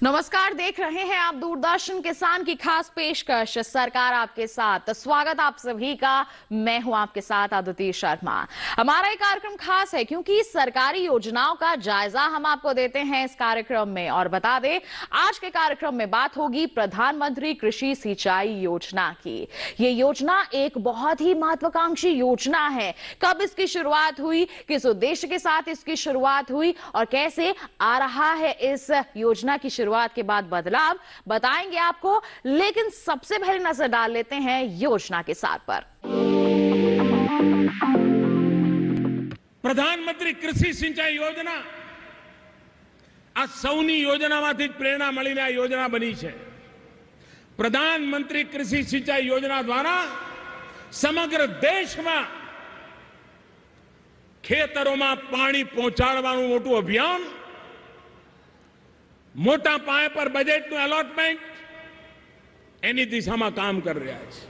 नमस्कार, देख रहे हैं आप दूरदर्शन किसान की खास पेशकश सरकार आपके साथ। स्वागत आप सभी का। मैं हूं आपके साथ अदिति शर्मा। हमारा ये कार्यक्रम खास है क्योंकि सरकारी योजनाओं का जायजा हम आपको देते हैं इस कार्यक्रम में। और बता दें, आज के कार्यक्रम में बात होगी प्रधानमंत्री कृषि सिंचाई योजना की। ये योजना एक बहुत ही महत्वाकांक्षी योजना है। कब इसकी शुरुआत हुई, किस उद्देश्य के साथ इसकी शुरुआत हुई और कैसे आ रहा है इस योजना की शुरुआत के बाद बदलाव, बताएंगे आपको। लेकिन सबसे पहले नजर डाल लेते हैं योजना के सार पर। प्रधानमंत्री कृषि सिंचाई योजना आ सौनी योजनामांथी प्रेरणा મળીને આ યોજના બની છે। प्रधानमंत्री कृषि सिंचाई योजना द्वारा समग्र देशમાં ખેતરોમાં પાણી પહોંચાડવાનું મોટું અભિયાન, મોટા પાયા પર બજેટનું એલોટમેન્ટ એની દિશામાં કામ કરી રહ્યા છે।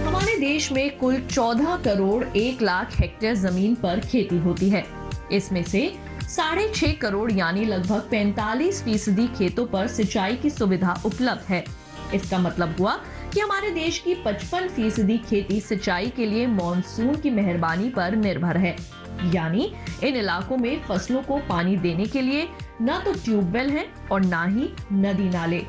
हमारे देश में कुल 14 करोड़ 1 लाख हेक्टेयर जमीन पर खेती होती है। इसमें से 6.5 करोड़ यानी लगभग 45% खेतों पर सिंचाई की सुविधा उपलब्ध है। इसका मतलब हुआ कि हमारे देश की 55% खेती सिंचाई के लिए मॉनसून की मेहरबानी पर निर्भर है। यानी इन इलाकों में फसलों को पानी देने के लिए न तो ट्यूबवेल है और न ही नदी नाले।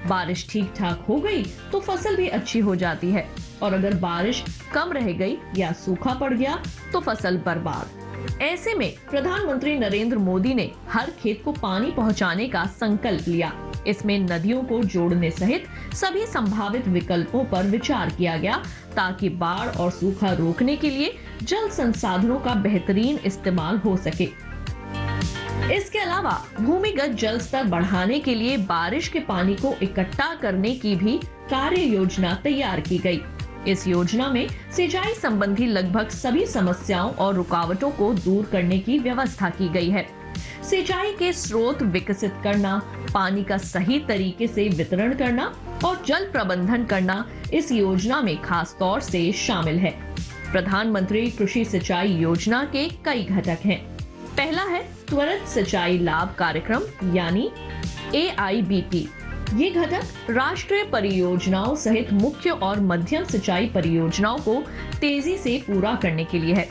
बारिश ठीक ठाक हो गई तो फसल भी अच्छी हो जाती है, और अगर बारिश कम रह गई या सूखा पड़ गया तो फसल बर्बाद। ऐसे में प्रधानमंत्री नरेंद्र मोदी ने हर खेत को पानी पहुंचाने का संकल्प लिया। इसमें नदियों को जोड़ने सहित सभी संभावित विकल्पों पर विचार किया गया ताकि बाढ़ और सूखा रोकने के लिए जल संसाधनों का बेहतरीन इस्तेमाल हो सके। इसके अलावा भूमिगत जल स्तर बढ़ाने के लिए बारिश के पानी को इकट्ठा करने की भी कार्य योजना तैयार की गई। इस योजना में सिंचाई संबंधी लगभग सभी समस्याओं और रुकावटों को दूर करने की व्यवस्था की गई है। सिंचाई के स्रोत विकसित करना, पानी का सही तरीके से वितरण करना और जल प्रबंधन करना इस योजना में खास तौर से शामिल है। प्रधानमंत्री कृषि सिंचाई योजना के कई घटक हैं। पहला है त्वरित सिंचाई लाभ कार्यक्रम यानी AIBP। ये घटक राष्ट्रीय परियोजनाओं सहित मुख्य और मध्यम सिंचाई परियोजनाओं को तेजी से पूरा करने के लिए है।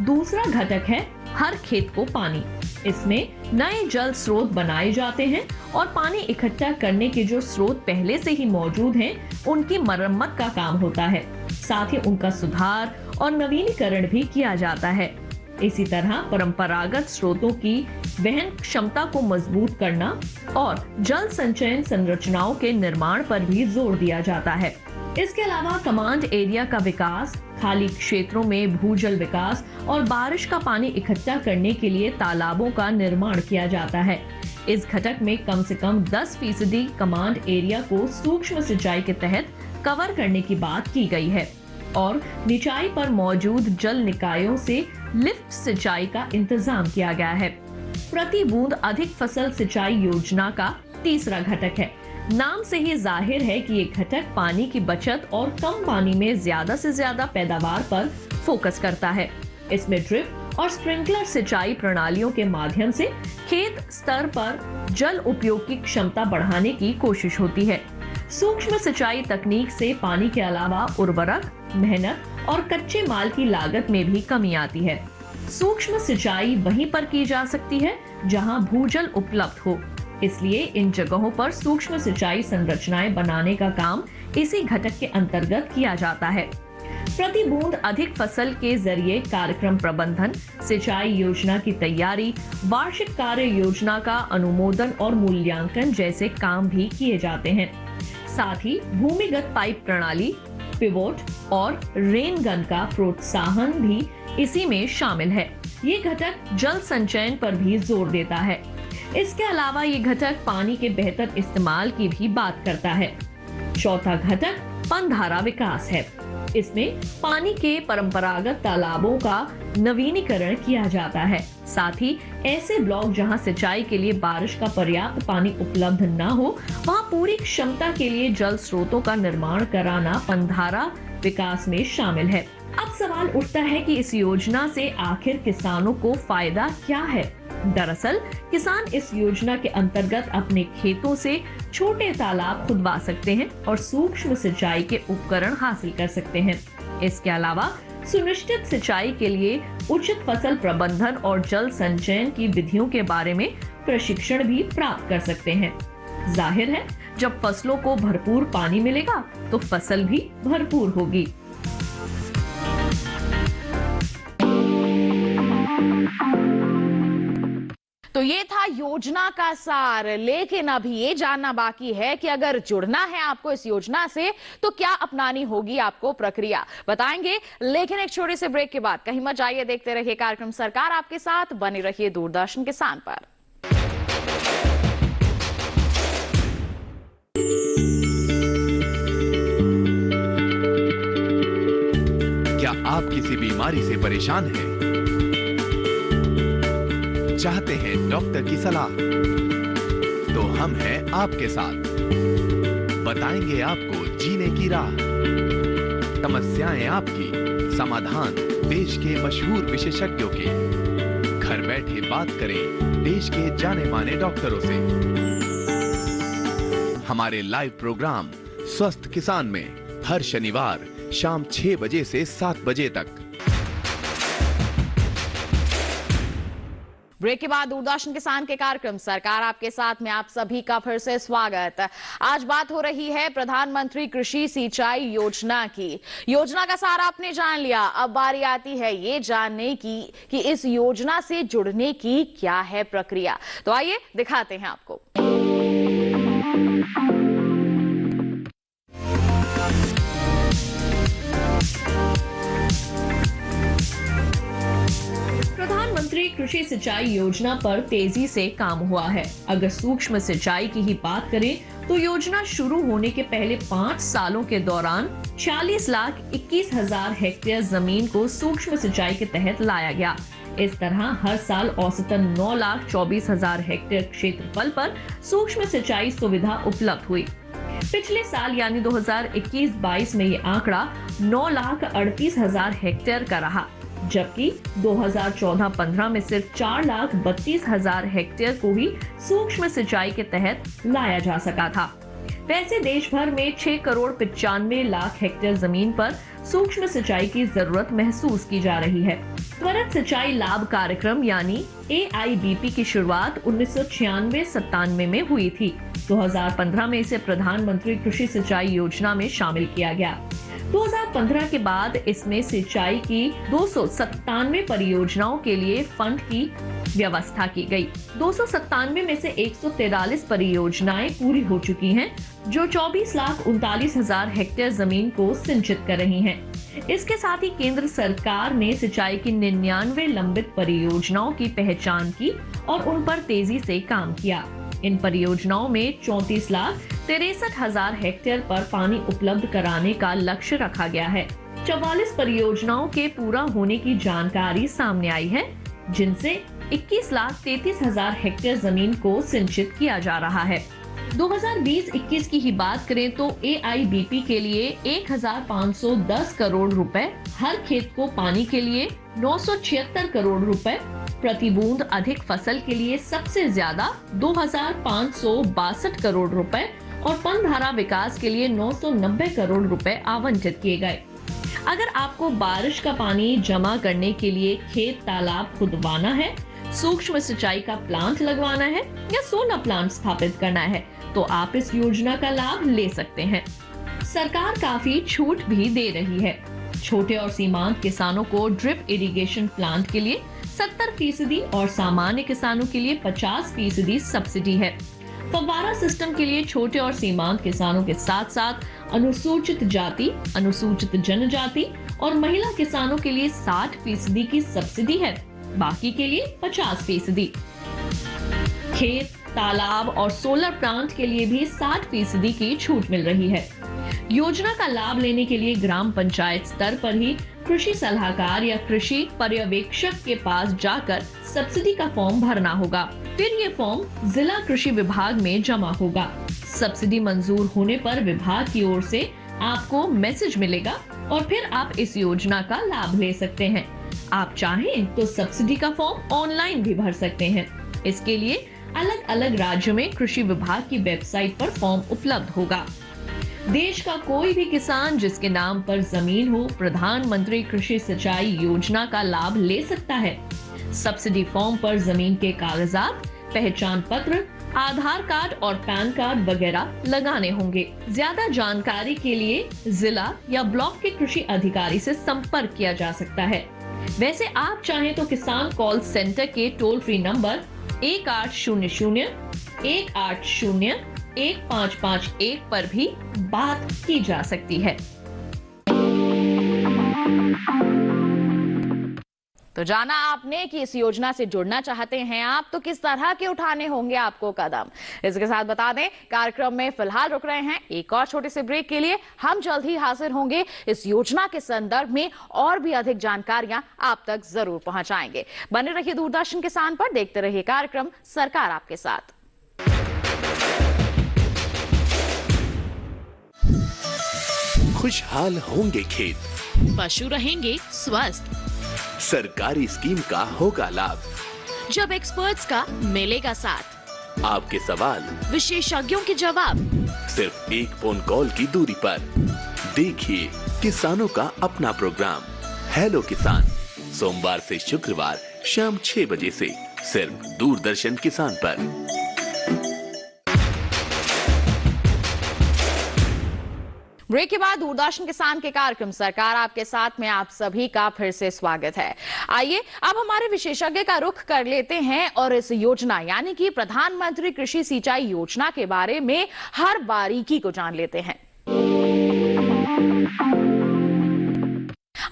दूसरा घटक है हर खेत को पानी। इसमें नए जल स्रोत बनाए जाते हैं और पानी इकट्ठा करने के जो स्रोत पहले से ही मौजूद हैं, उनकी मरम्मत का काम होता है। साथ ही उनका सुधार और नवीनीकरण भी किया जाता है। इसी तरह परंपरागत स्रोतों की वहन क्षमता को मजबूत करना और जल संचयन संरचनाओं के निर्माण पर भी जोर दिया जाता है। इसके अलावा कमांड एरिया का विकास, खाली क्षेत्रों में भूजल विकास और बारिश का पानी इकट्ठा करने के लिए तालाबों का निर्माण किया जाता है। इस घटक में कम से कम 10% कमांड एरिया को सूक्ष्म सिंचाई के तहत कवर करने की बात की गई है और निचाई पर मौजूद जल निकायों से लिफ्ट सिंचाई का इंतजाम किया गया है। प्रति बूंद अधिक फसल सिंचाई योजना का तीसरा घटक है। नाम से ही जाहिर है कि ये घटक पानी की बचत और कम पानी में ज्यादा से ज्यादा पैदावार पर फोकस करता है। इसमें ड्रिप और स्प्रिंकलर सिंचाई प्रणालियों के माध्यम से खेत स्तर पर जल उपयोग की क्षमता बढ़ाने की कोशिश होती है। सूक्ष्म सिंचाई तकनीक से पानी के अलावा उर्वरक, मेहनत और कच्चे माल की लागत में भी कमी आती है। सूक्ष्म सिंचाई वहीं पर की जा सकती है जहां भूजल उपलब्ध हो। इसलिए इन जगहों पर सूक्ष्म सिंचाई संरचनाएं बनाने का काम इसी घटक के अंतर्गत किया जाता है। प्रति बूंद अधिक फसल के जरिए कार्यक्रम प्रबंधन, सिंचाई योजना की तैयारी, वार्षिक कार्य योजना का अनुमोदन और मूल्यांकन जैसे काम भी किए जाते हैं। साथ ही भूमिगत पाइप प्रणाली, पिवोट और रेन गन का प्रोत्साहन भी इसी में शामिल है। ये घटक जल संचयन पर भी जोर देता है। इसके अलावा ये घटक पानी के बेहतर इस्तेमाल की भी बात करता है। चौथा घटक पनधारा विकास है। इसमें पानी के परंपरागत तालाबों का नवीनीकरण किया जाता है। साथ ही ऐसे ब्लॉक जहां सिंचाई के लिए बारिश का पर्याप्त पानी उपलब्ध न हो, वहां पूरी क्षमता के लिए जल स्रोतों का निर्माण कराना पंधारा विकास में शामिल है। अब सवाल उठता है कि इस योजना से आखिर किसानों को फायदा क्या है? दरअसल किसान इस योजना के अंतर्गत अपने खेतों से छोटे तालाब खुदवा सकते हैं और सूक्ष्म सिंचाई के उपकरण हासिल कर सकते हैं। इसके अलावा सुनिश्चित सिंचाई के लिए उचित फसल प्रबंधन और जल संचयन की विधियों के बारे में प्रशिक्षण भी प्राप्त कर सकते हैं। जाहिर है, जब फसलों को भरपूर पानी मिलेगा तो फसल भी भरपूर होगी। तो ये था योजना का सार, लेकिन अभी ये जानना बाकी है कि अगर जुड़ना है आपको इस योजना से तो क्या अपनानी होगी आपको प्रक्रिया, बताएंगे। लेकिन एक छोटे से ब्रेक के बाद कहीं मत जाइए, देखते रहिए कार्यक्रम सरकार आपके साथ, बने रहिए दूरदर्शन किसान पर। क्या आप किसी बीमारी से परेशान हैं? चाहते हैं डॉक्टर की सलाह? तो हम हैं आपके साथ, बताएंगे आपको जीने की राह। समस्याएं आपकी, समाधान देश के मशहूर विशेषज्ञों के। घर बैठे बात करें देश के जाने माने डॉक्टरों से। हमारे लाइव प्रोग्राम स्वस्थ किसान में हर शनिवार शाम 6 बजे से 7 बजे तक। ब्रेक के बाद दूरदर्शन किसान के कार्यक्रम सरकार आपके साथ में आप सभी का फिर से स्वागत। आज बात हो रही है प्रधानमंत्री कृषि सिंचाई योजना की। योजना का सारा आपने जान लिया, अब बारी आती है ये जानने की कि इस योजना से जुड़ने की क्या है प्रक्रिया। तो आइए दिखाते हैं आपको। प्रधानमंत्री कृषि सिंचाई योजना पर तेजी से काम हुआ है। अगर सूक्ष्म सिंचाई की ही बात करें तो योजना शुरू होने के पहले 5 सालों के दौरान 46,21,000 हेक्टेयर जमीन को सूक्ष्म सिंचाई के तहत लाया गया। इस तरह हर साल औसतन 9,24,000 हेक्टेयर क्षेत्रफल पर सूक्ष्म सिंचाई सुविधा उपलब्ध हुई। पिछले साल यानी 2021-22 में ये आंकड़ा 9,38,000 हेक्टेयर का रहा, जबकि 2014-15 में सिर्फ 4,32,000 हेक्टेयर को ही सूक्ष्म सिंचाई के तहत लाया जा सका था। वैसे देश भर में 6,95,00,000 हेक्टेयर जमीन पर सूक्ष्म सिंचाई की जरूरत महसूस की जा रही है। त्वरित सिंचाई लाभ कार्यक्रम यानी AIBP की शुरुआत 1996-97 में हुई थी। 2015 में इसे प्रधानमंत्री कृषि सिंचाई योजना में शामिल किया गया। 2015 के बाद इसमें सिंचाई की 297 परियोजनाओं के लिए फंड की व्यवस्था की गई। 297 में से 143 परियोजनाएं पूरी हो चुकी हैं, जो 24,39,000 हेक्टेयर जमीन को सिंचित कर रही हैं। इसके साथ ही केंद्र सरकार ने सिंचाई की 99 लंबित परियोजनाओं की पहचान की और उन पर तेजी से काम किया। इन परियोजनाओं में 34,63,000 हेक्टेयर पर पानी उपलब्ध कराने का लक्ष्य रखा गया है। 44 परियोजनाओं के पूरा होने की जानकारी सामने आई है, जिनसे 21,33,000 हेक्टेयर जमीन को सिंचित किया जा रहा है। 2020-21 की ही बात करें तो AIBP के लिए 1,510 करोड़ रुपए, हर खेत को पानी के लिए 976 करोड़ रुपए, प्रति बूंद अधिक फसल के लिए सबसे ज्यादा 2,562 करोड़ रुपए और पंधारा विकास के लिए 990 करोड़ रुपए आवंटित किए गए। अगर आपको बारिश का पानी जमा करने के लिए खेत तालाब खुदवाना है, सूक्ष्म सिंचाई का प्लांट लगवाना है या सोलर प्लांट स्थापित करना है, तो आप इस योजना का लाभ ले सकते हैं। सरकार काफी छूट भी दे रही है। छोटे और सीमांत किसानों को ड्रिप इरिगेशन प्लांट के लिए 70% और सामान्य किसानों के लिए 50% सब्सिडी है। फव्वारा सिस्टम के लिए छोटे और सीमांत किसानों के साथ साथ अनुसूचित जाति, अनुसूचित जनजाति और महिला किसानों के लिए 60% की सब्सिडी है, बाकी के लिए 50%। खेत, तालाब और सोलर प्लांट के लिए भी 60% की छूट मिल रही है। योजना का लाभ लेने के लिए ग्राम पंचायत स्तर पर ही कृषि सलाहकार या कृषि पर्यवेक्षक के पास जाकर सब्सिडी का फॉर्म भरना होगा। फिर ये फॉर्म जिला कृषि विभाग में जमा होगा। सब्सिडी मंजूर होने पर विभाग की ओर से आपको मैसेज मिलेगा और फिर आप इस योजना का लाभ ले सकते हैं। आप चाहें तो सब्सिडी का फॉर्म ऑनलाइन भी भर सकते हैं। इसके लिए अलग अलग राज्यों में कृषि विभाग की वेबसाइट पर फॉर्म उपलब्ध होगा। देश का कोई भी किसान जिसके नाम पर जमीन हो, प्रधानमंत्री कृषि सिंचाई योजना का लाभ ले सकता है। सब्सिडी फॉर्म पर जमीन के कागजात, पहचान पत्र, आधार कार्ड और पैन कार्ड वगैरह लगाने होंगे। ज्यादा जानकारी के लिए जिला या ब्लॉक के कृषि अधिकारी से संपर्क किया जा सकता है। वैसे आप चाहें तो किसान कॉल सेंटर के टोल फ्री नंबर 1800-180-1551 पर भी बात की जा सकती है। तो जाना आपने कि इस योजना से जुड़ना चाहते हैं आप, तो किस तरह के उठाने होंगे आपको कदम। इसके साथ बता दें, कार्यक्रम में फिलहाल रुक रहे हैं एक और छोटे से ब्रेक के लिए। हम जल्द ही हाजिर होंगे इस योजना के संदर्भ में और भी अधिक जानकारियां आप तक जरूर पहुंचाएंगे। बने रहिए दूरदर्शन किसान पर, देखते रहिए कार्यक्रम सरकार आपके साथ। खुशहाल होंगे खेत, पशु रहेंगे स्वस्थ, सरकारी स्कीम का होगा लाभ, जब एक्सपर्ट्स का मिलेगा साथ, आपके सवाल विशेषज्ञों के जवाब, सिर्फ एक फोन कॉल की दूरी पर। देखिए किसानों का अपना प्रोग्राम हेलो किसान, सोमवार से शुक्रवार शाम 6 बजे से सिर्फ दूरदर्शन किसान पर। ब्रेक के बाद दूरदर्शन किसान के कार्यक्रम सरकार आपके साथ में आप सभी का फिर से स्वागत है। आइए अब हमारे विशेषज्ञ का रुख कर लेते हैं और इस योजना यानी कि प्रधानमंत्री कृषि सिंचाई योजना के बारे में हर बारीकी को जान लेते हैं।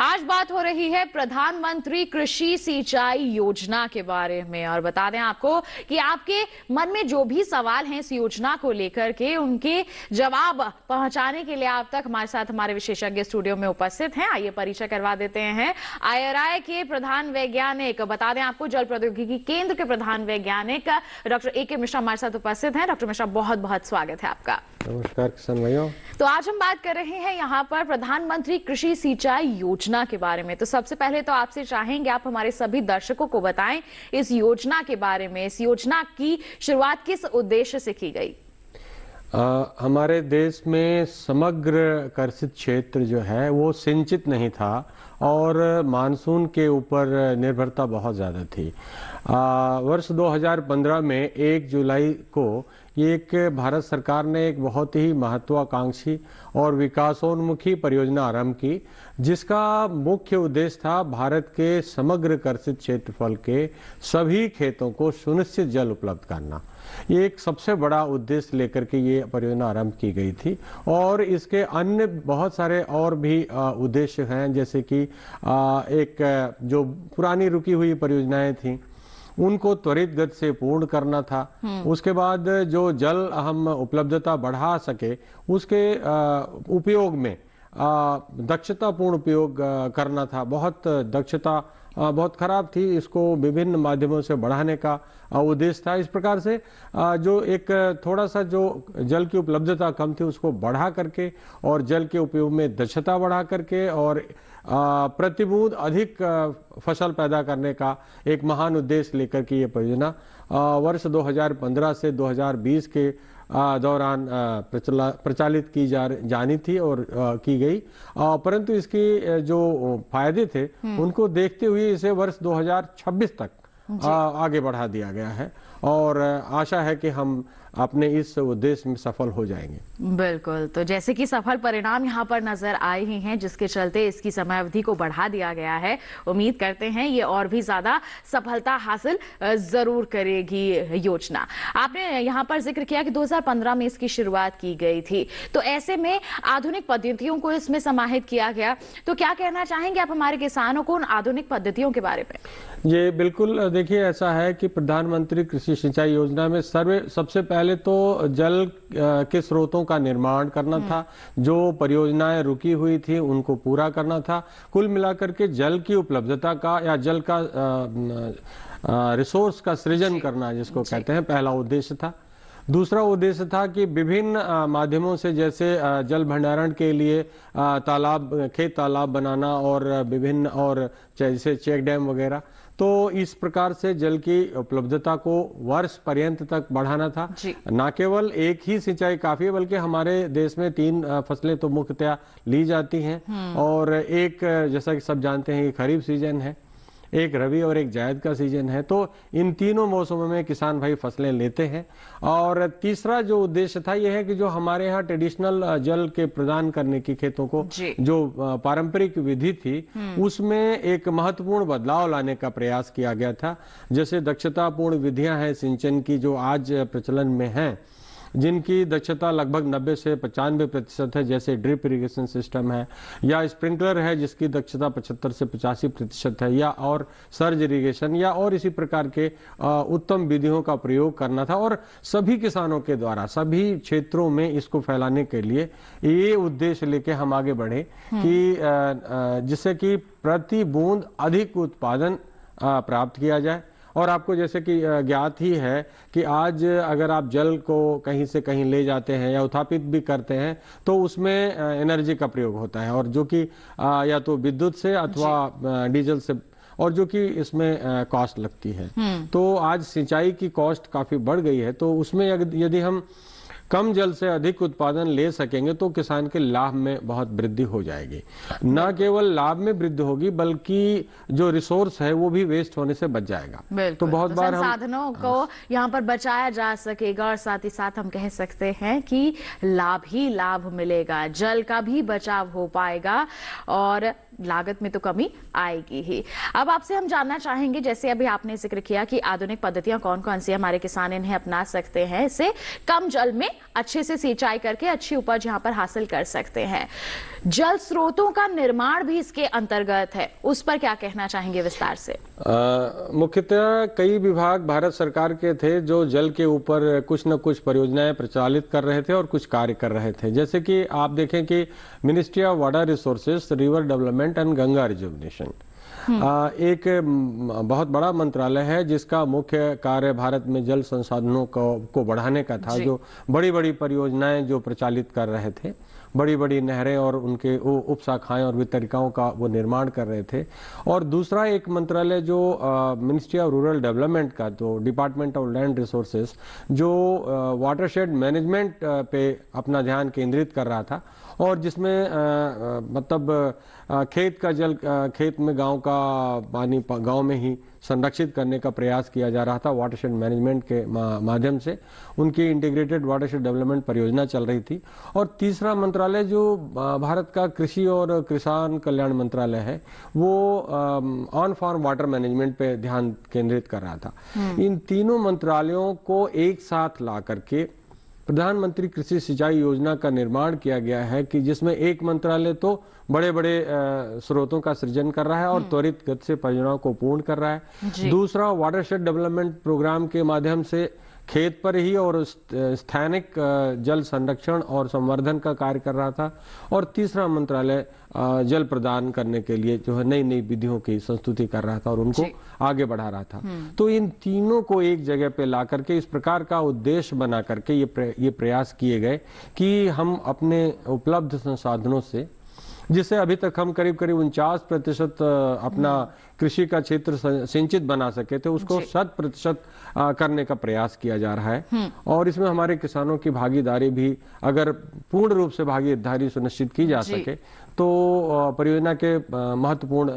आज बात हो रही है प्रधानमंत्री कृषि सिंचाई योजना के बारे में और बता दें आपको कि आपके मन में जो भी सवाल हैं इस योजना को लेकर के, उनके जवाब पहुंचाने के लिए आप तक हमारे साथ हमारे विशेषज्ञ स्टूडियो में उपस्थित हैं। आइए परिचय करवा देते हैं। IRI के प्रधान वैज्ञानिक, बता दें आपको जल प्रौद्योगिकी केंद्र के प्रधान वैज्ञानिक डॉक्टर AK मिश्रा हमारे साथ उपस्थित हैं। डॉक्टर मिश्रा, बहुत बहुत स्वागत है आपका। नमस्कार किसान भाइयों। तो आज हम बात कर रहे हैं यहाँ पर प्रधानमंत्री कृषि सिंचाई योजना के बारे में। तो सबसे पहले तो आपसे चाहेंगे आप हमारे सभी दर्शकों को बताएं इस योजना के बारे में। इस योजना की शुरुआत किस उद्देश्य से की गई? हमारे देश में समग्र कृषि क्षेत्र जो है वो सिंचित नहीं था और मानसून के ऊपर निर्भरता बहुत ज़्यादा थी। वर्ष 2015 में 1 जुलाई को एक भारत सरकार ने एक बहुत ही महत्वाकांक्षी और विकासोन्मुखी परियोजना आरंभ की, जिसका मुख्य उद्देश्य था भारत के समग्र कृषि क्षेत्रफल के सभी खेतों को सुनिश्चित जल उपलब्ध करना। ये एक सबसे बड़ा उद्देश्य लेकर के ये परियोजना आरंभ की गई थी और इसके अन्य बहुत सारे और भी उद्देश्य हैं, जैसे कि एक जो पुरानी रुकी हुई परियोजनाएं थीं उनको त्वरित गति से पूर्ण करना था। उसके बाद जो जल हम उपलब्धता बढ़ा सके उसके उपयोग में दक्षतापूर्ण उपयोग करना था। बहुत दक्षता बहुत खराब थी, इसको विभिन्न माध्यमों से बढ़ाने का उद्देश्य था। इस प्रकार से जो एक थोड़ा सा जो जल की उपलब्धता कम थी उसको बढ़ा करके और जल के उपयोग में दक्षता बढ़ा करके और प्रति बूंद अधिक फसल पैदा करने का एक महान उद्देश्य लेकर के ये परियोजना वर्ष 2015 से 2020 के दौरान प्रचालित की जानी थी और की गई, परंतु इसके जो फायदे थे उनको देखते हुए इसे वर्ष 2026 तक आगे बढ़ा दिया गया है और आशा है कि हम अपने इस उद्देश्य में सफल हो जाएंगे। बिल्कुल, तो जैसे कि सफल परिणाम यहाँ पर नजर आए ही हैं, जिसके चलते इसकी समयावधि को बढ़ा दिया गया है। उम्मीद करते हैं ये और भी ज्यादा सफलता हासिल जरूर करेगी योजना। आपने यहाँ पर जिक्र किया कि 2015 में इसकी शुरुआत की गई थी, तो ऐसे में आधुनिक पद्धतियों को इसमें समाहित किया गया। तो क्या कहना चाहेंगे आप हमारे किसानों को उन आधुनिक पद्धतियों के बारे में? ये बिल्कुल, देखिए ऐसा है कि प्रधानमंत्री कृषि सिंचाई योजना में सबसे पहले पहले तो जल के स्रोतों का निर्माण करना था, जो परियोजनाएं रुकी हुई थी उनको पूरा करना था। कुल मिलाकर के जल की उपलब्धता का या जल का रिसोर्स का सृजन करना जिसको कहते हैं, पहला उद्देश्य था। दूसरा उद्देश्य था कि विभिन्न माध्यमों से, जैसे जल भंडारण के लिए तालाब, खेत तालाब बनाना और विभिन्न और जैसे चेक डैम वगैरह, तो इस प्रकार से जल की उपलब्धता को वर्ष पर्यंत तक बढ़ाना था। न केवल एक ही सिंचाई काफी है, बल्कि हमारे देश में 3 फसलें तो मुख्यतः ली जाती हैं और एक, जैसा कि सब जानते हैं, खरीफ सीजन है, एक रबी और एक जायद का सीजन है। तो इन तीनों मौसमों में किसान भाई फसलें लेते हैं। और तीसरा जो उद्देश्य था यह है कि जो हमारे यहाँ ट्रेडिशनल जल के प्रदान करने की खेतों को जो पारंपरिक विधि थी उसमें एक महत्वपूर्ण बदलाव लाने का प्रयास किया गया था। जैसे दक्षतापूर्ण विधियां हैं सिंचन की जो आज प्रचलन में हैं, जिनकी दक्षता लगभग 90 से 95% है, जैसे ड्रिप इरिगेशन सिस्टम है या स्प्रिंकलर है जिसकी दक्षता 75 से 85% है, या और सर्ज इरिगेशन या और इसी प्रकार के उत्तम विधियों का प्रयोग करना था। और सभी किसानों के द्वारा सभी क्षेत्रों में इसको फैलाने के लिए ये उद्देश्य लेके हम आगे बढ़े कि जिससे कि प्रति बूंद अधिक उत्पादन प्राप्त किया जाए। और आपको जैसे कि ज्ञात ही है कि आज अगर आप जल को कहीं से कहीं ले जाते हैं या उत्थापित भी करते हैं तो उसमें एनर्जी का प्रयोग होता है, और जो कि या तो विद्युत से अथवा डीजल से, और जो कि इसमें कॉस्ट लगती है। तो आज सिंचाई की कॉस्ट काफी बढ़ गई है, तो उसमें यदि हम कम जल से अधिक उत्पादन ले सकेंगे तो किसान के लाभ में बहुत वृद्धि हो जाएगी। न केवल लाभ में वृद्धि होगी बल्कि जो रिसोर्स है वो भी वेस्ट होने से बच जाएगा। तो बहुत बार हम संसाधनों को यहाँ पर बचाया जा सकेगा और साथ ही साथ हम कह सकते हैं कि लाभ ही लाभ मिलेगा, जल का भी बचाव हो पाएगा और लागत में तो कमी आएगी ही। अब आपसे हम जानना चाहेंगे, जैसे अभी आपने जिक्र किया कि आधुनिक पद्धतियां कौन कौन सी हमारे किसान इन्हें अपना सकते हैं, इससे कम जल में अच्छे से सिंचाई करके अच्छी उपज यहां पर हासिल कर सकते हैं। जल स्रोतों का निर्माण भी इसके अंतर्गत है, उस पर क्या कहना चाहेंगे विस्तार से? मुख्यतः कई विभाग भारत सरकार के थे जो जल के ऊपर कुछ न कुछ परियोजनाएं प्रचालित कर रहे थे और कुछ कार्य कर रहे थे। जैसे कि आप देखें कि ministry of water resources, river development and Ganga rejuvenation एक बहुत बड़ा मंत्रालय है जिसका मुख्य कार्य भारत में जल संसाधनों को बढ़ाने का था। जो बड़ी बड़ी परियोजनाएं जो प्रचालित कर रहे थे, बड़ी बड़ी नहरें और उनके उप शाखाएं और वितरिकाओं का वो निर्माण कर रहे थे। और दूसरा एक मंत्रालय जो मिनिस्ट्री ऑफ रूरल डेवलपमेंट का, तो डिपार्टमेंट ऑफ लैंड रिसोर्सेज, जो वाटरशेड मैनेजमेंट पे अपना ध्यान केंद्रित कर रहा था और जिसमें मतलब खेत का जल, खेत में गांव का पानी गांव में ही संरक्षित करने का प्रयास किया जा रहा था वाटरशेड मैनेजमेंट के माध्यम से। उनकी इंटीग्रेटेड वाटरशेड डेवलपमेंट परियोजना चल रही थी। और तीसरा मंत्रालय जो भारत का कृषि और किसान कल्याण मंत्रालय है, वो ऑन फार्म वाटर मैनेजमेंट पे ध्यान केंद्रित कर रहा था। इन तीनों मंत्रालयों को एक साथ ला करके प्रधानमंत्री कृषि सिंचाई योजना का निर्माण किया गया है कि जिसमें एक मंत्रालय तो बड़े बड़े स्रोतों का सृजन कर रहा है और त्वरित गति से परियोजनाओं को पूर्ण कर रहा है। दूसरा वाटरशेड डेवलपमेंट प्रोग्राम के माध्यम से खेत पर ही और स्थानिक जल संरक्षण और संवर्धन का कार्य कर रहा था। और तीसरा मंत्रालय जल प्रदान करने के लिए जो है नई नई विधियों की संस्तुति कर रहा था और उनको आगे बढ़ा रहा था। तो इन तीनों को एक जगह पे ला करके इस प्रकार का उद्देश्य बना करके ये प्रयास किए गए कि हम अपने उपलब्ध संसाधनों से, जिससे अभी तक हम करीब करीब 49% अपना कृषि का क्षेत्र सिंचित बना सके थे, उसको 100% करने का प्रयास किया जा रहा है। और इसमें हमारे किसानों की भागीदारी भी, अगर पूर्ण रूप से भागीदारी सुनिश्चित की जा सके तो परियोजना के महत्वपूर्ण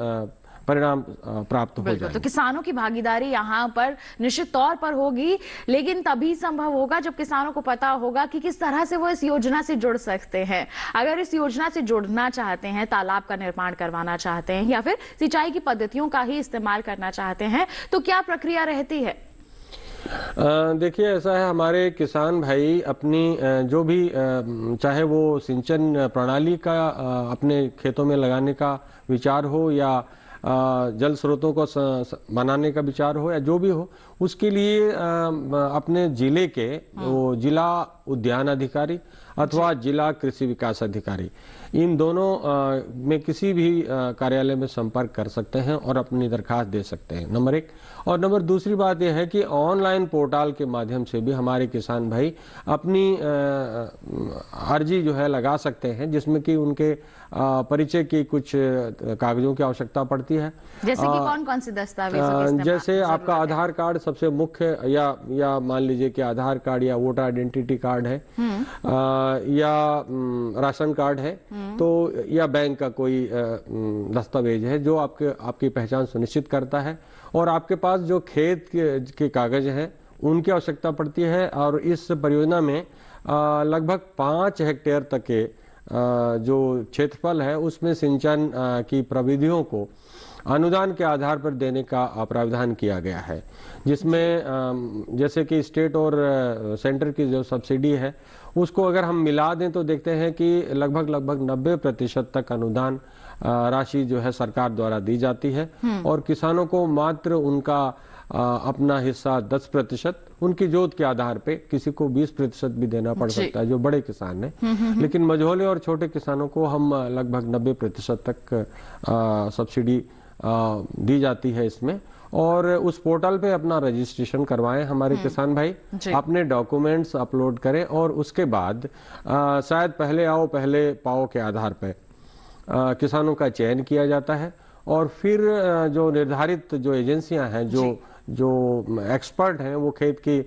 परिणाम प्राप्त हो जाएंगे। तो किसानों की भागीदारी यहाँ पर निश्चित तौर पर होगी, लेकिन तभी संभव होगा जब किसानों को पता होगा कि किस तरह से वो इस योजना से जुड़ सकते हैं। अगर इस योजना से जुड़ना चाहते हैं, तालाब का निर्माण करवाना चाहते हैं या फिर सिंचाई की पद्धतियों का ही इस्तेमाल करना चाहते हैं, तो क्या प्रक्रिया रहती है? देखिए, ऐसा है, हमारे किसान भाई अपनी जो भी चाहे वो सिंचन प्रणाली का अपने खेतों में लगाने का विचार हो या जल स्रोतों को बनाने का विचार हो या जो भी हो, उसके लिए अपने जिले के वो जिला उद्यान अधिकारी अथवा जिला कृषि विकास अधिकारी, इन दोनों में किसी भी कार्यालय में संपर्क कर सकते हैं और अपनी दरखास्त दे सकते हैं, नंबर 1। और नंबर दूसरी बात यह है कि ऑनलाइन पोर्टल के माध्यम से भी हमारे किसान भाई अपनी अर्जी जो है लगा सकते हैं, जिसमें कि उनके परिचय की कुछ कागजों की आवश्यकता पड़ती है। जैसे कि कौन कौन से दस्तावेज? जैसे आपका आधार कार्ड सबसे मुख्य, या मान लीजिए कि आधार कार्ड या वोटर आइडेंटिटी कार्ड है, या राशन कार्ड है, तो या बैंक का कोई दस्तावेज है जो आपकी पहचान सुनिश्चित करता है, और आपके पास जो खेत के कागज हैं उनकी आवश्यकता पड़ती है। और इस परियोजना में लगभग 5 हेक्टेयर तक के जो क्षेत्रफल है उसमें सिंचाई की प्रविधियों को अनुदान के आधार पर देने का प्रावधान किया गया है, जिसमें जैसे कि स्टेट और सेंटर की जो सब्सिडी है उसको अगर हम मिला दें तो देखते हैं कि लगभग 90% तक अनुदान राशि जो है सरकार द्वारा दी जाती है, और किसानों को मात्र उनका अपना हिस्सा 10%, उनकी जोत के आधार पे किसी को 20% भी देना पड़ सकता है जो बड़े किसान हैं, लेकिन मझोले और छोटे किसानों को हम लगभग 90% तक सब्सिडी दी जाती है इसमें। और उस पोर्टल पे अपना रजिस्ट्रेशन करवाएं हमारे किसान भाई, अपने डॉक्यूमेंट्स अपलोड करें, और उसके बाद शायद पहले आओ पहले पाओ के आधार पे किसानों का चयन किया जाता है, और फिर जो निर्धारित जो एजेंसियां हैं, जो एक्सपर्ट हैं, वो खेत की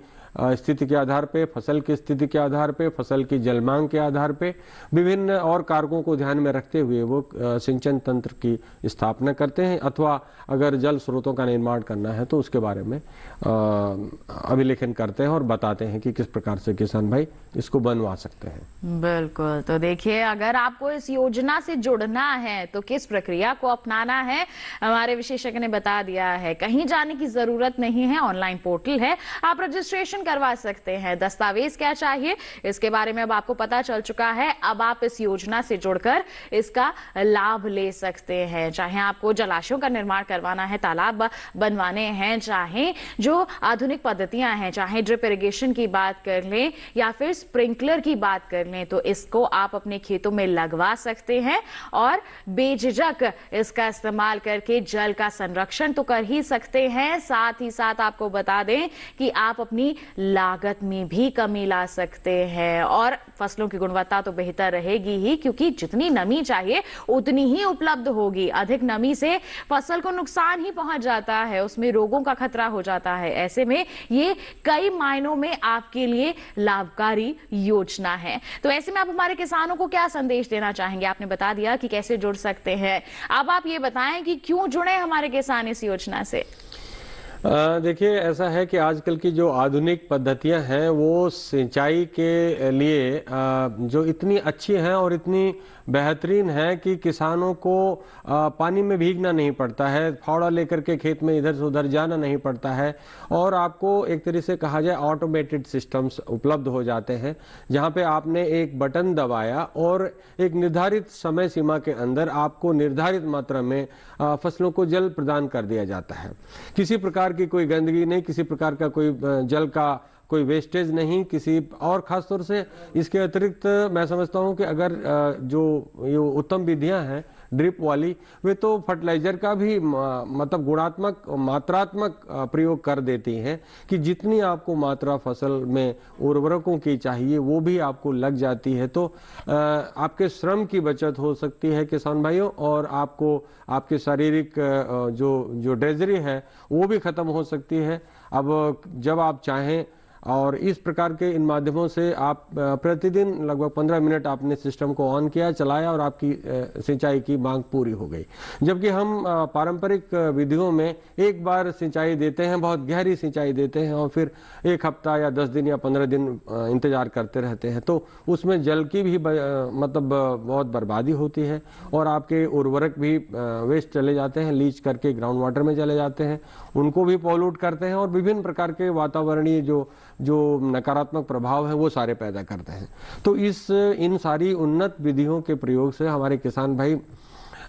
स्थिति के आधार पे, फसल की स्थिति के आधार पे, फसल की जलमांग के आधार पे, विभिन्न और कारकों को ध्यान में रखते हुए वो सिंचन तंत्र की स्थापना करते हैं, अथवा अगर जल स्रोतों का निर्माण करना है तो उसके बारे में अभिलेखन करते हैं और बताते हैं कि किस प्रकार से किसान भाई इसको बनवा सकते हैं। बिल्कुल, तो देखिए अगर आपको इस योजना से जुड़ना है तो किस प्रक्रिया को अपनाना है हमारे विशेषज्ञ ने बता दिया है। कहीं जाने की जरूरत नहीं है, ऑनलाइन पोर्टल है, आप रजिस्ट्रेशन करवा सकते हैं। दस्तावेज क्या चाहिए इसके बारे में अब आपको पता चल चुका है। अब आप इस योजना से जुड़कर इसका लाभ ले सकते हैं, चाहे आपको जलाशयों का निर्माण करवाना है, तालाब बनवाने हैं, चाहे जो आधुनिक पद्धतियां हैं, चाहे ड्रिप इरिगेशन की बात कर लें या फिर स्प्रिंकलर की बात कर लें, तो इसको आप अपने खेतों में लगवा सकते हैं और बेझिझक इसका इस्तेमाल करके जल का संरक्षण तो कर ही सकते हैं। साथ ही साथ आपको बता दें कि आप अपनी लागत में भी कमी ला सकते हैं और फसलों की गुणवत्ता तो बेहतर रहेगी ही, क्योंकि जितनी नमी चाहिए उतनी ही उपलब्ध होगी। अधिक नमी से फसल को नुकसान ही पहुंच जाता है, उसमें रोगों का खतरा हो जाता है। ऐसे में ये कई मायनों में आपके लिए लाभकारी योजना है। तो ऐसे में आप हमारे किसानों को क्या संदेश देना चाहेंगे? आपने बता दिया कि कैसे जुड़ सकते हैं, अब आप ये बताएं कि क्यों जुड़े हमारे किसान इस योजना से। देखिए ऐसा है कि आजकल की जो आधुनिक पद्धतियां हैं वो सिंचाई के लिए जो इतनी अच्छी हैं और इतनी बेहतरीन है कि किसानों को पानी में भीगना नहीं पड़ता है, फावड़ा लेकर के खेत में इधर से उधर जाना नहीं पड़ता है, और आपको एक तरह से कहा जाए ऑटोमेटेड सिस्टम्स उपलब्ध हो जाते हैं, जहां पे आपने एक बटन दबाया और एक निर्धारित समय सीमा के अंदर आपको निर्धारित मात्रा में फसलों को जल प्रदान कर दिया जाता है। किसी प्रकार की कोई गंदगी नहीं, किसी प्रकार का कोई जल का कोई वेस्टेज नहीं, किसी और खासतौर से इसके अतिरिक्त मैं समझता हूं कि अगर जो ये उत्तम विधियां हैं ड्रिप वाली, वे तो फर्टिलाइजर का भी मतलब गुणात्मक मात्रात्मक प्रयोग कर देती हैं कि जितनी आपको मात्रा फसल में उर्वरकों की चाहिए वो भी आपको लग जाती है। तो आपके श्रम की बचत हो सकती है किसान भाइयों, और आपको आपके शारीरिक जो ड्रेजरी है वो भी खत्म हो सकती है। अब जब आप चाहें, और इस प्रकार के इन माध्यमों से आप प्रतिदिन लगभग 15 मिनट आपने सिस्टम को ऑन किया, चलाया और आपकी सिंचाई की मांग पूरी हो गई। जबकि हम पारंपरिक विधियों में एक बार सिंचाई देते हैं, बहुत गहरी सिंचाई देते हैं, और फिर एक हफ्ता या 10 दिन या 15 दिन इंतजार करते रहते हैं, तो उसमें जल की भी मतलब बहुत बर्बादी होती है और आपके उर्वरक भी वेस्ट चले जाते हैं, लीच करके ग्राउंड वाटर में चले जाते हैं, उनको भी पॉल्यूट करते हैं और विभिन्न प्रकार के वातावरणीय जो नकारात्मक प्रभाव है वो सारे पैदा करते हैं। तो इन सारी उन्नत विधियों के प्रयोग से हमारे किसान भाई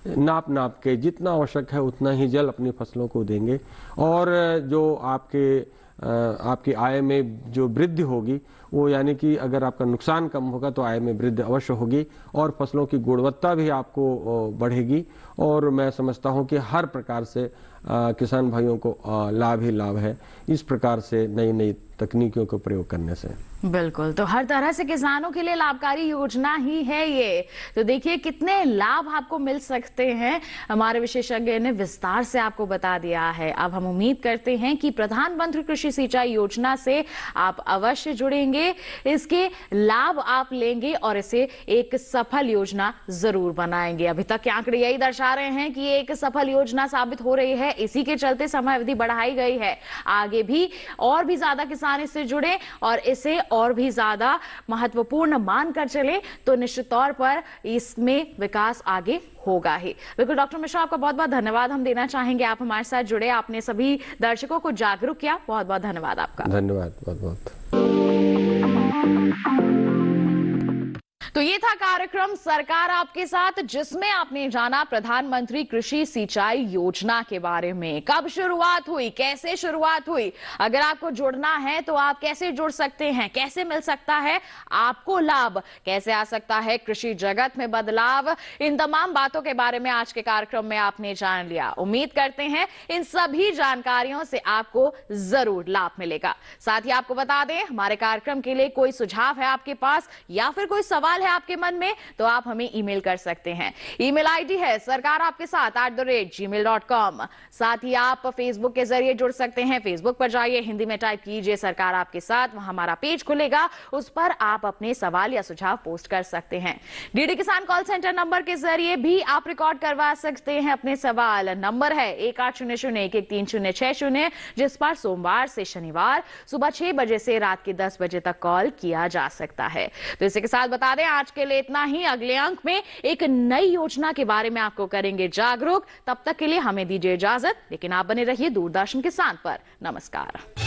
नाप नाप के जितना आवश्यक है उतना ही जल अपनी फसलों को देंगे और जो आपकी आय में जो वृद्धि होगी वो यानी कि अगर आपका नुकसान कम होगा तो आय में वृद्धि अवश्य होगी और फसलों की गुणवत्ता भी आपको बढ़ेगी और मैं समझता हूं कि हर प्रकार से किसान भाइयों को लाभ ही लाभ है इस प्रकार से नई नई तकनीकियों का प्रयोग करने से। बिल्कुल, तो हर तरह से किसानों के लिए लाभकारी योजना ही है ये। तो देखिए कितने लाभ आपको मिल सकते हैं, हमारे विशेषज्ञ ने विस्तार से आपको बता दिया है। अब हम उम्मीद करते हैं कि प्रधानमंत्री कृषि सिंचाई योजना से आप अवश्य जुड़ेंगे, इसके लाभ आप लेंगे और इसे एक सफल योजना जरूर बनाएंगे। अभी तक के आंकड़े यही दर्शा रहे हैं कि ये एक सफल योजना साबित हो रही है, इसी के चलते समय अवधि बढ़ाई गई है। आगे भी और भी ज्यादा किसान इससे जुड़े और इसे और भी ज्यादा महत्वपूर्ण मानकर चले तो निश्चित तौर पर इसमें विकास आगे होगा ही। बिल्कुल डॉक्टर मिश्रा, आपका बहुत बहुत धन्यवाद हम देना चाहेंगे, आप हमारे साथ जुड़े, आपने सभी दर्शकों को जागरूक किया, बहुत बहुत धन्यवाद आपका। धन्यवाद बहुत बहुत। तो ये था कार्यक्रम सरकार आपके साथ, जिसमें आपने जाना प्रधानमंत्री कृषि सिंचाई योजना के बारे में। कब शुरुआत हुई, कैसे शुरुआत हुई, अगर आपको जुड़ना है तो आप कैसे जुड़ सकते हैं, कैसे मिल सकता है आपको लाभ, कैसे आ सकता है कृषि जगत में बदलाव, इन तमाम बातों के बारे में आज के कार्यक्रम में आपने जान लिया। उम्मीद करते हैं इन सभी जानकारियों से आपको जरूर लाभ मिलेगा। साथ ही आपको बता दें, हमारे कार्यक्रम के लिए कोई सुझाव है आपके पास या फिर कोई सवाल है आपके मन में तो आप हमें ईमेल कर सकते हैं। ईमेल आईडी है सरकार आपके साथ @gmail.com। साथ ही आप फेसबुक के जरिए जुड़ सकते हैं, फेसबुक पर जाइए, हिंदी में टाइप कीजिए सरकार आपके साथ, वहां हमारा पेज खुलेगा, उस पर आप अपने सवाल या सुझाव पोस्ट कर सकते हैं। डीडी किसान कॉल सेंटर नंबर के जरिए भी आप रिकॉर्ड करवा सकते हैं अपने सवाल। नंबर है 1800-113-060, जिस पर सोमवार से शनिवार सुबह 6 बजे से रात के 10 बजे तक कॉल किया जा सकता है। तो इसी के साथ बता दें आज के लिए इतना ही। अगले अंक में एक नई योजना के बारे में आपको करेंगे जागरूक। तब तक के लिए हमें दीजिए इजाजत, लेकिन आप बने रहिए दूरदर्शन किसान पर। नमस्कार।